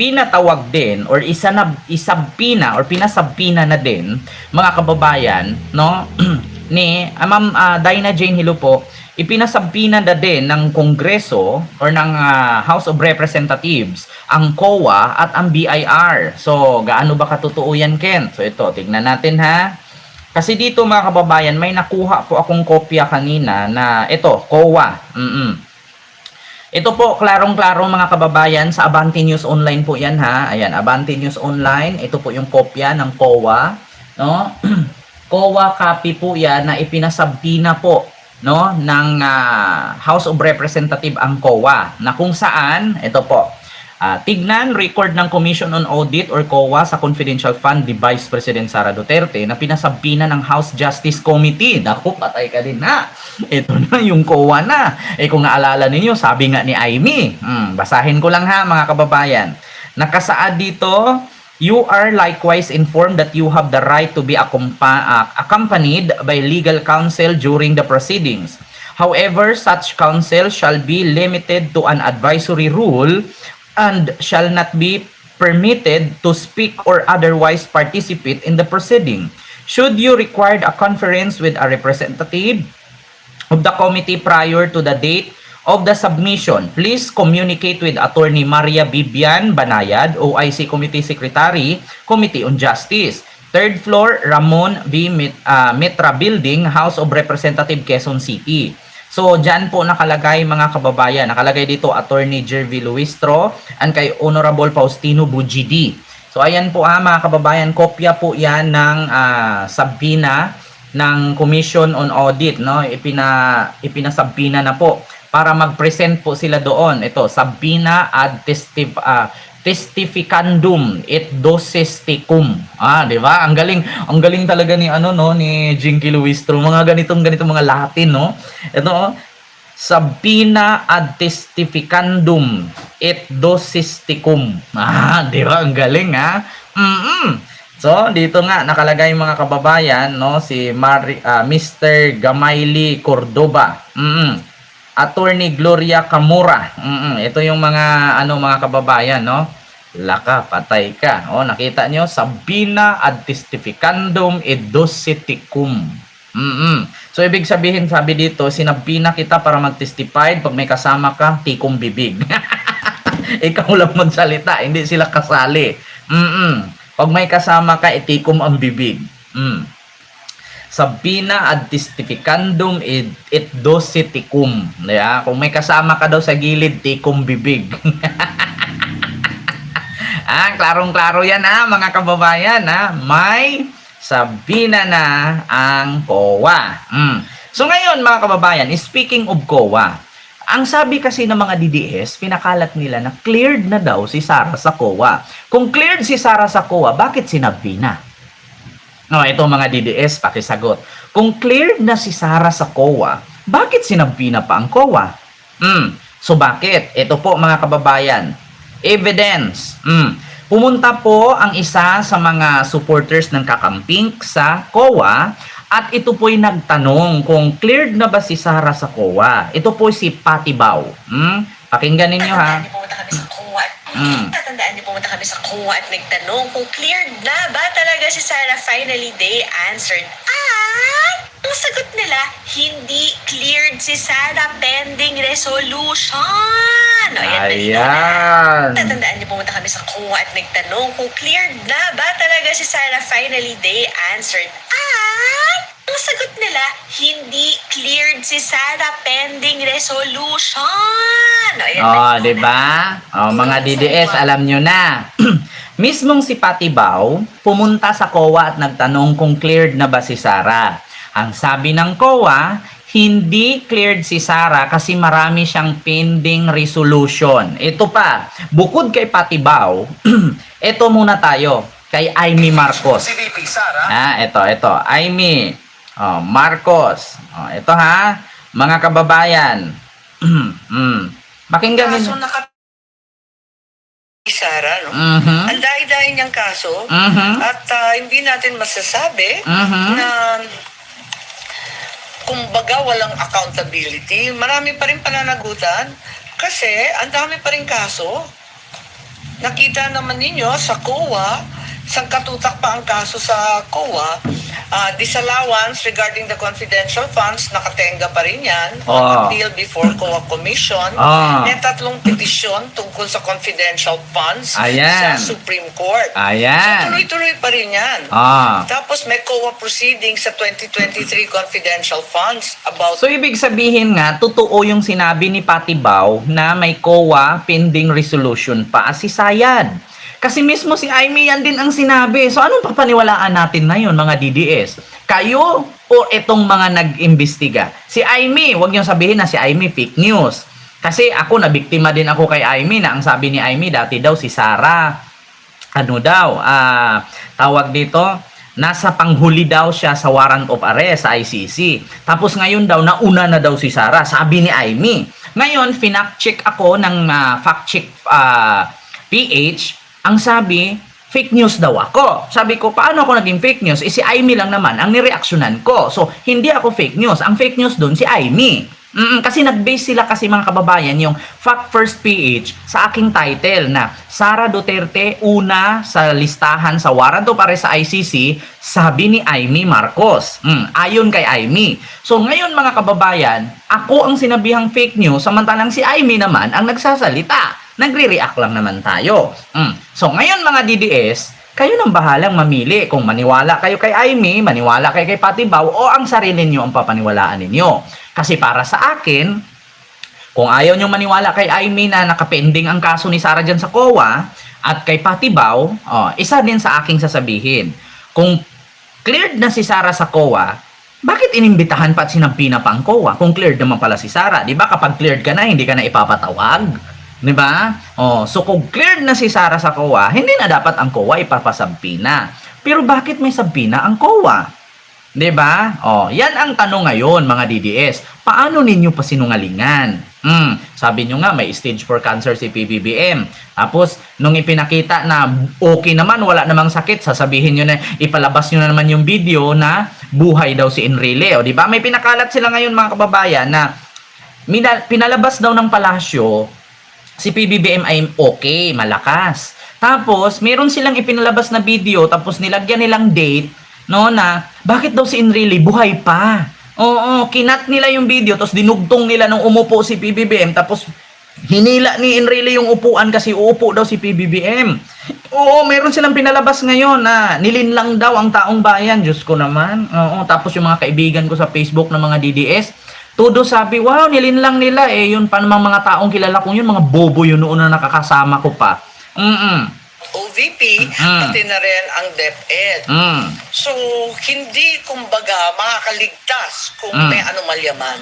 ipinatawag din or isabpina or pinasabpina na din mga kababayan, no? Ni Ma'am Dinah Jane Hilo po, ipinasabpina na din ng Kongreso or ng House of Representatives ang COA at ang BIR. So, gaano ba katotoo yan, Ken? So, ito, tignan natin ha. Kasi dito mga kababayan, may nakuha po akong kopya kanina na ito, COA. Ito po, klarong-klaro mga kababayan, sa Abante News Online po yan ha. Ayan, Abante News Online. Ito po yung kopya ng COA. No? COA copy po yan na ipinasabpina po, no, ng House of Representative ang COA, na kung saan, ito po, tignan, record ng Commission on Audit or COA sa confidential fund ni Vice President Sara Duterte na pinasabpina ng House Justice Committee. Naku, patay ka din na. Ito na yung COA na. Kung naalala ninyo, sabi nga ni Amy, basahin ko lang ha mga kababayan. Nakasaad dito, you are likewise informed that you have the right to be accompanied by legal counsel during the proceedings. However, such counsel shall be limited to an advisory rule and shall not be permitted to speak or otherwise participate in the proceeding. Should you require a conference with a representative of the committee prior to the date of the submission, please communicate with Attorney Maria Bibian Banayad, OIC Committee Secretary, Committee on Justice. Third floor, Ramon V. Mitra Building, House of Representative, Quezon City. So, dyan po nakalagay mga kababayan. Nakalagay dito Attorney Jervy Luistro and kay Honorable Faustino Bugidi. So, ayan po mga kababayan. Kopya po yan ng sabpina ng Commission on Audit. No? Ipinasabpina na po para mag-present po sila doon. Ito, sabpina ad testificandum et docesticum. Di ba? Ang galing talaga ni ni Jinky Luistro. Mga ganitong mga Latin, no? Ito, sabpina ad testificandum et docesticum. Di ba? Ang galing, ha? So, dito nga nakalagay mga kababayan, no, si Mr. Gamayli Cordoba. Attorney Gloria Camora. Ito yung mga mga kababayan, no? Laka, patay ka. Nakita nyo, sabpina ad testificandum et doceticum. So ibig sabihin, sabi dito, sinabpina kita para mag-testify. Pag may kasama ka, tikom bibig. Ikaw lang magsalita, hindi sila kasali. Pag may kasama ka, itikom ang bibig. Sabpina ad testificandum et doceticum. Kung may kasama ka daw sa gilid, tikom bibig. Klarong-klaro yan mga kababayan. May sabpina na ang COA. So ngayon mga kababayan, speaking of COA, ang sabi kasi ng mga DDS, pinakalat nila na cleared na daw si Sara sa COA. Kung cleared si Sara sa COA, bakit sinabpina? Ito mga DDS, pakisagot. Kung cleared na si Sara sa COA, bakit sinabpina pa ang COA? So bakit? Ito po mga kababayan. Evidence. Pumunta po ang isa sa mga supporters ng Kakamping sa COA at ito po'y nagtanong kung cleared na ba si Sara sa COA. Ito po si Patty Bao. Pakinggan ninyo ha. Tatandaan niyo pumunta kami sa COA at nagtanong kung cleared na ba talaga si Sara. Finally, they answered. Ang sagot nila, hindi cleared si Sara pending resolution. Ayan. Tatandaan niyo pumunta kami sa COA at nagtanong kung cleared na ba talaga si Sara. Finally, they answered. Ang sagot nila, hindi cleared si Sara pending resolution. Diba? Mga DDS, alam nyo na. Mismong si Patty Bao pumunta sa COA at nagtanong kung cleared na ba si Sara. Ang sabi ng COA, hindi cleared si Sara kasi marami siyang pending resolution. Ito pa, bukod kay Patty Bao, ito muna tayo, kay Amy Marcos. Ito, Amy Marcos. Ito ha, mga kababayan. Pakinggan Kaso Sara, no? Ang dahil-dahil niyang kaso at hindi natin masasabi na kumbaga walang accountability. Marami pa rin pananagutan kasi ang dami pa rin kaso. nakita naman ninyo sa COA, sangkatutak pa ang kaso sa COA, disallowance regarding the confidential funds, nakatenga pa rin yan, on appeal before COA Commission. May 3 petisyon tungkol sa confidential funds Ayan. sa Supreme Court. Ayan. So tuloy-tuloy pa rin yan. Tapos may COA proceeding sa 2023 confidential funds about... So, ibig sabihin nga, totoo yung sinabi ni Patty Bao na may COA pending resolution pa si Sayad. Kasi mismo si Aimee yan din ang sinabi. So, anong papaniwalaan natin na yun, mga DDS? Kayo o itong mga nag-imbestiga? Si Aimee, huwag niyong sabihin na si Aimee fake news. Kasi ako, nabiktima din ako kay Aimee na ang sabi ni Aimee, dati daw si Sara, tawag dito, nasa panghuli daw siya sa warrant of arrest sa ICC. Tapos ngayon daw, nauna na daw si Sara, sabi ni Aimee. Ngayon, finact-check ako ng fact-check PH. Ang sabi, fake news daw ako. Sabi ko, paano ako naging fake news? Si Aimee lang naman ang nireaksyonan ko. So, hindi ako fake news. Ang fake news doon si Aimee. Kasi nag-base sila kasi mga kababayan yung Fact First PH sa aking title na Sara Duterte una sa listahan sa warrant of arrest sa ICC, sabi ni Aimee Marcos. Ayon kay Aimee. So ngayon mga kababayan, ako ang sinabihang fake news samantalang si Aimee naman ang nagsasalita. Nagre-react lang naman tayo. So ngayon mga DDS, kayo nang bahalang mamili kung maniwala kayo kay Aimee, maniwala kayo kay Patty Bao o ang sarili niyo ang papaniwalaan ninyo. Kasi para sa akin, kung ayaw nyo maniwala kay Aimee na nakapending ang kaso ni Sara dyan sa COA at kay Patty Bao, isa din sa aking sasabihin. Kung cleared na si Sara sa COA, bakit inimbitahan pa at sinampina pa ang COA? Kung cleared naman pala si Sara, di ba kapag cleared ka na, hindi ka na ipapatawag? Di ba? So kung cleared na si Sara sa COA, hindi na dapat ang COA ipapasampina. Pero bakit may sampina ang COA? 'Di ba? Yan ang tanong ngayon mga DDS. Paano ninyo pa sinungalingan? Sabi nyo nga may stage 4 cancer si PBBM. Tapos nung ipinakita na okay naman, wala namang sakit, sasabihin nyo na ipalabas nyo na naman yung video na buhay daw si Enrile. O 'di ba? May pinakalat sila ngayon mga kababayan na pinalabas daw ng palasyo si PBBM ay okay, malakas. Tapos meron silang ipinalabas na video tapos nilagyan nilang date no na bakit daw si Enrile buhay pa. Kinat nila yung video tapos dinugtong nila nung umupo si PBBM tapos hinila ni Enrile yung upuan kasi uupo daw si PBBM. Meron silang pinalabas ngayon na nilinlang daw ang taong bayan. Diyos ko naman. Tapos yung mga kaibigan ko sa Facebook ng mga DDS, todo sabi, wow, nilinlang nila yun pa namang mga taong kilala kong yun, mga bobo yun noon na nakakasama ko pa. OVP, pati na rin ang DepEd. So, hindi kumbaga makakaligtas kung may anomalya man.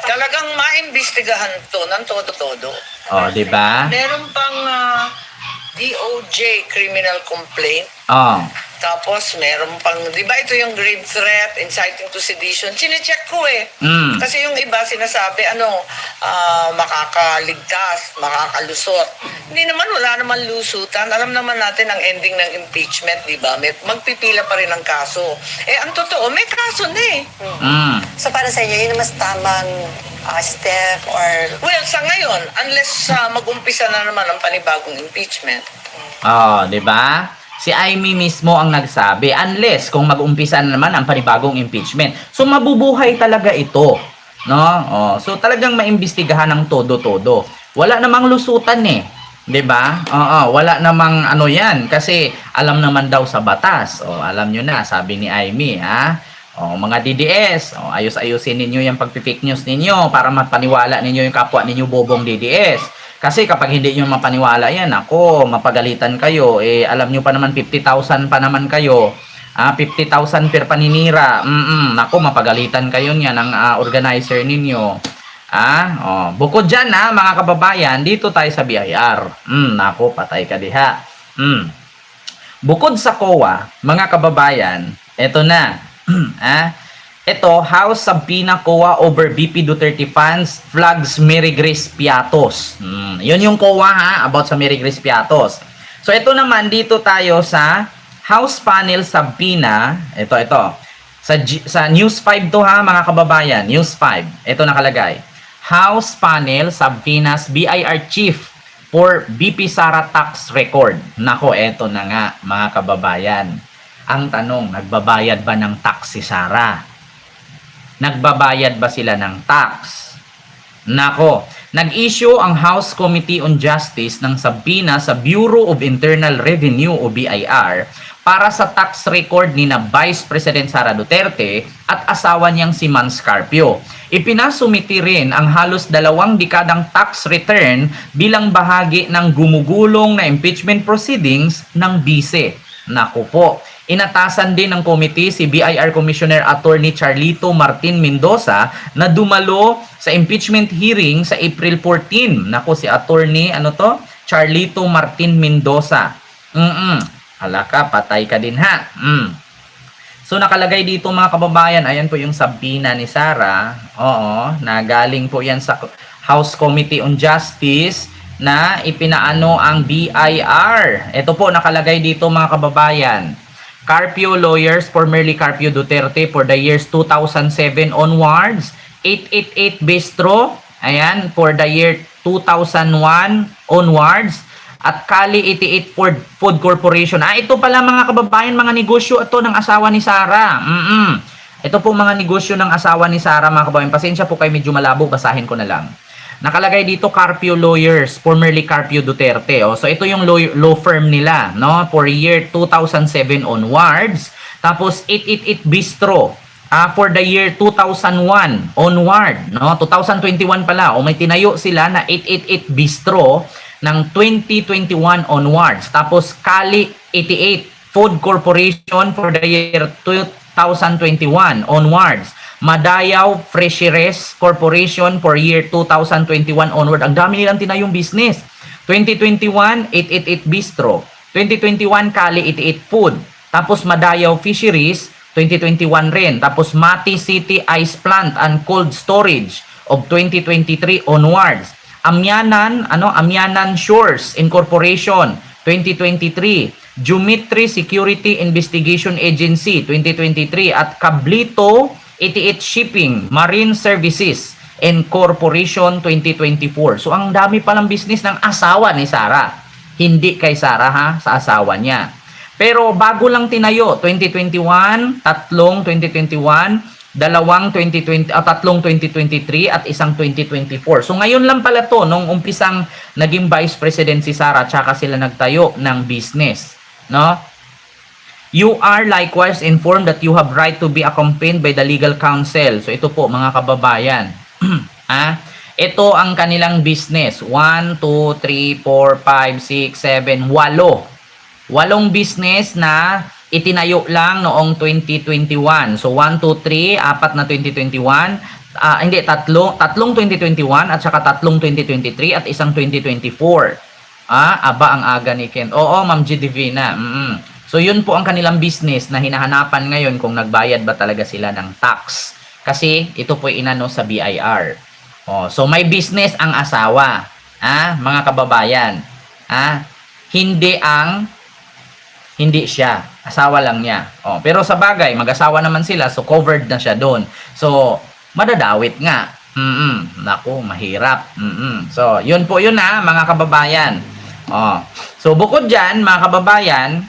Talagang maimbestigahan to ng todo-todo. Di ba? Meron pang DOJ criminal complaint. Tapos meron pang, di ba ito yung grave threat, inciting to sedition, chinecheck ko Kasi yung iba sinasabi, makakaligtas, makakalusot. Hindi naman, wala naman lusutan. Alam naman natin ang ending ng impeachment, di ba? Magpipila pa rin ang kaso. Ang totoo, may kaso na So para sa inyo, yun ang mas tamang step or... Well, sa ngayon, unless mag-umpisa na naman ang panibagong impeachment. Di ba? Si Aimee mismo ang nagsabi, unless kung mag-umpisa na naman ang panibagong impeachment. So mabubuhay talaga ito, no? So talagang maimbestigahan ng todo-todo. Wala namang lusutan 'di ba? Wala namang yan kasi alam naman daw sa batas. Alam nyo na, sabi ni Aimee, mga DDS, ayos-ayusin ninyo yung pagpi-fake news ninyo para mapaniwala ninyo yung kapwa ninyo bobong DDS. Kasi kapag hindi nyo mapaniwala yan, mapagalitan kayo. Alam nyo pa naman, 50,000 pa naman kayo. 50,000 per paninira. Mapagalitan kayo niya ng organizer ninyo. Bukod dyan, mga kababayan, dito tayo sa BIR. Patay ka diha. Bukod sa COA, mga kababayan, eto na. Ito, House Subpoena COA over BP Duterte funds flags Mary Grace Piatos. Yun yung COA about sa Mary Grace Piatos. So ito naman, dito tayo sa House Panel Subpoena. Ito. Sa News 5 to mga kababayan. News 5. Ito nakalagay. House Panel Subpoenas BIR Chief for BP Sara tax record. Nako, eto na nga mga kababayan. Ang tanong, nagbabayad ba ng tax si Sara? Nagbabayad ba sila ng tax? Nako, nag-issue ang House Committee on Justice ng subpoena sa Bureau of Internal Revenue o BIR para sa tax record ni na Vice President Sara Duterte at asawa niyang si Mans Carpio. Ipinasumiti rin ang halos 2 dekadang tax return bilang bahagi ng gumugulong na impeachment proceedings ng bise. Naku po, inatasan din ng committee si BIR Commissioner Attorney Charlito Martin Mendoza na dumalo sa impeachment hearing sa April 14. Naku, si Attorney, Charlito Martin Mendoza. Hala ka, patay ka din ha. So nakalagay dito mga kababayan, ayan po yung subpoena ni Sara. Oo, na galing po yan sa House Committee on Justice na ipinaano ang BIR. Ito po nakalagay dito mga kababayan. Carpio lawyers, formerly Carpio Duterte for the years 2007 onwards. 888 Bistro, ayan, for the year 2001 onwards. At Kali 88 Food Corporation. Ito pala mga kababayan, mga negosyo ito ng asawa ni Sara. Ito po mga negosyo ng asawa ni Sara mga kababayan. Pasensya po kayo, medyo malabo, basahin ko na lang. Nakalagay dito Carpio Lawyers, formerly Carpio Duterte. So ito yung law firm nila, no? For year 2007 onwards. Tapos 888 Bistro, for the year 2001 onward, no? 2021 pala. O may tinayo sila na 888 Bistro ng 2021 onwards. Tapos Kali 88 Food Corporation for the year 2021 onwards. Madayaw Fresheries Corporation for year 2021 onward. Ang dami nilang tinayong business. 2021, 888 Bistro. 2021, Kali 88 Food. Tapos Madayaw Fisheries, 2021 rin. Tapos Mati City Ice Plant and Cold Storage of 2023 onwards. Amyanan Shores Incorporation, 2023. Geometry Security Investigation Agency, 2023. At Cablito 88 Shipping Marine Services Incorporation 2024. So ang dami palang business ng asawa ni Sara. Hindi kay Sara ha, sa asawa niya. Pero bago lang tinayo, 2021, tatlong 2021, tatlong 2023 at isang 2024. So ngayon lang pala to, nung umpisang naging Vice President si Sara, tsaka sila nagtayo ng business. No? You are likewise informed that you have right to be accompanied by the legal counsel. So ito po mga kababayan. Ito ang kanilang business. 1, 2, 3, 4, 5, 6, 7, 8. 8 business na itinayo lang noong 2021. So 1, 2, 3, 4 na 2021. Tatlong 2021 at saka tatlong 2023 at isang 2024. Aba ang aga ni Ken. Oo, Ma'am G. Divina. So yun po ang kanilang business na hinahanapan ngayon kung nagbayad ba talaga sila ng tax. Kasi ito po inano sa BIR. So may business ang asawa. Mga kababayan. Hindi siya. Asawa lang niya. Pero sa bagay, mag-asawa naman sila. So covered na siya doon. So madadawit nga. Naku, mahirap. So yun po yun mga kababayan. So bukod dyan mga kababayan,